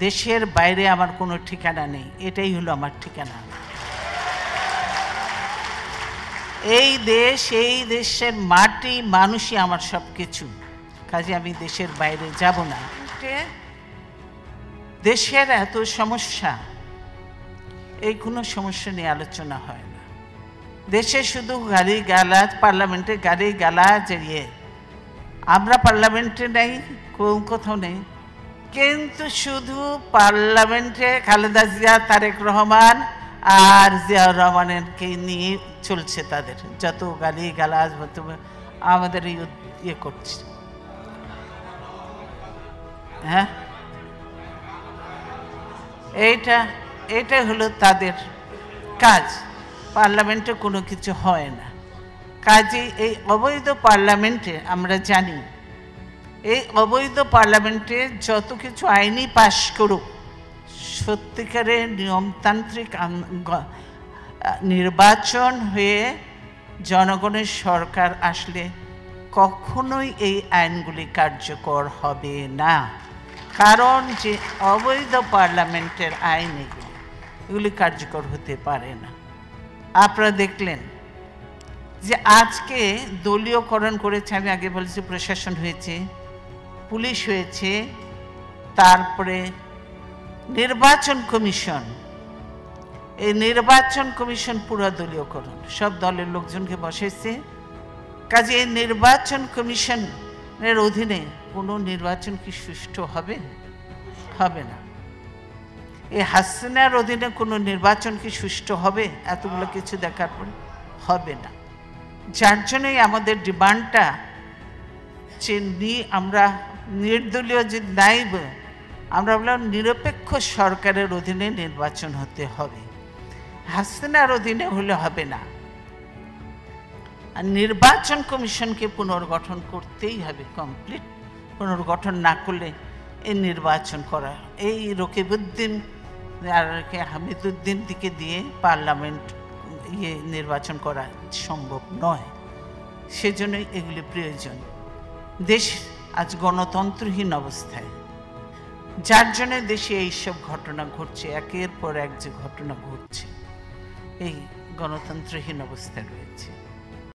দেশের বাইরে আমার কোনো ঠিকানা নেই, এটাই হলো আমার ঠিকানা। এই দেশ, এই দেশের মাটি মানুষই আমার সব কিছু, কাজে আমি দেশের বাইরে যাব না। দেশের এত সমস্যা, এই কোনো সমস্যা নিয়ে আলোচনা হয় না। দেশে শুধু গালি গালাজ, পার্লামেন্টে গালি গালাজ, আমরা পার্লামেন্টে নেই, কোথাও নেই, কিন্তু শুধু পার্লামেন্টে খালেদা জিয়া, তারেক রহমান আর জিয়াউর রহমানকে নিয়ে চলছে, তাদের যত গালি গালাজ আমাদের ইয়ে করছে। হ্যাঁ, এইটা হলো তাদের কাজ। পার্লামেন্টে কোনো কিছু হয় না, কাজে এই অবৈধ পার্লামেন্টে আমরা জানি, এই অবৈধ পার্লামেন্টে যত কিছু আইনি পাশ করুক, সত্যিকারের নিয়মতান্ত্রিক নির্বাচন হয়ে জনগণের সরকার আসলে কখনোই এই আইনগুলি কার্যকর হবে না। কারণ যে অবৈধ পার্লামেন্টের আইন এগুলি কার্যকর হতে পারে না। আপনারা দেখলেন যে আজকে দলীয়করণ করেছে, আমি আগে বলেছি প্রশাসন হয়েছে, পুলিশ হয়েছে, তারপরে নির্বাচন কমিশন। এই নির্বাচন কমিশন পুরো দলীয়করণ, সব দলের লোকজনকে বসেছে। কাজে এই নির্বাচন কমিশনের অধীনে কোনো নির্বাচন কি সুষ্ঠু হবে? হবে না। এই হাসিনার অধীনে কোনো নির্বাচন কি সুষ্ঠু হবে? এতগুলো কিছু দেখার পরে হবে না। যার জন্যই আমাদের ডিমান্ডটা আমরা নির্দলীয় যে নাইব, আমরা বললাম নিরপেক্ষ সরকারের অধীনে নির্বাচন হতে হবে, হাসিনার অধীনে হলে হবে না। আর নির্বাচন কমিশনকে পুনর্গঠন করতেই হবে, কমপ্লিট পুনর্গঠন না করলে এই নির্বাচন করা, এই রকিবউদ্দিন আর হামিদুদ্দিন দিকে দিয়ে পার্লামেন্ট নির্বাচন করা সম্ভব নয়। সেজন্যই এগুলি প্রয়োজন। দেশ আজ গণতন্ত্রহীন অবস্থায়, যার জন্য দেশে এইসব ঘটনা ঘটছে, একের পর এক যে ঘটনা ঘটছে, এই গণতন্ত্রহীন অবস্থায় রয়েছে।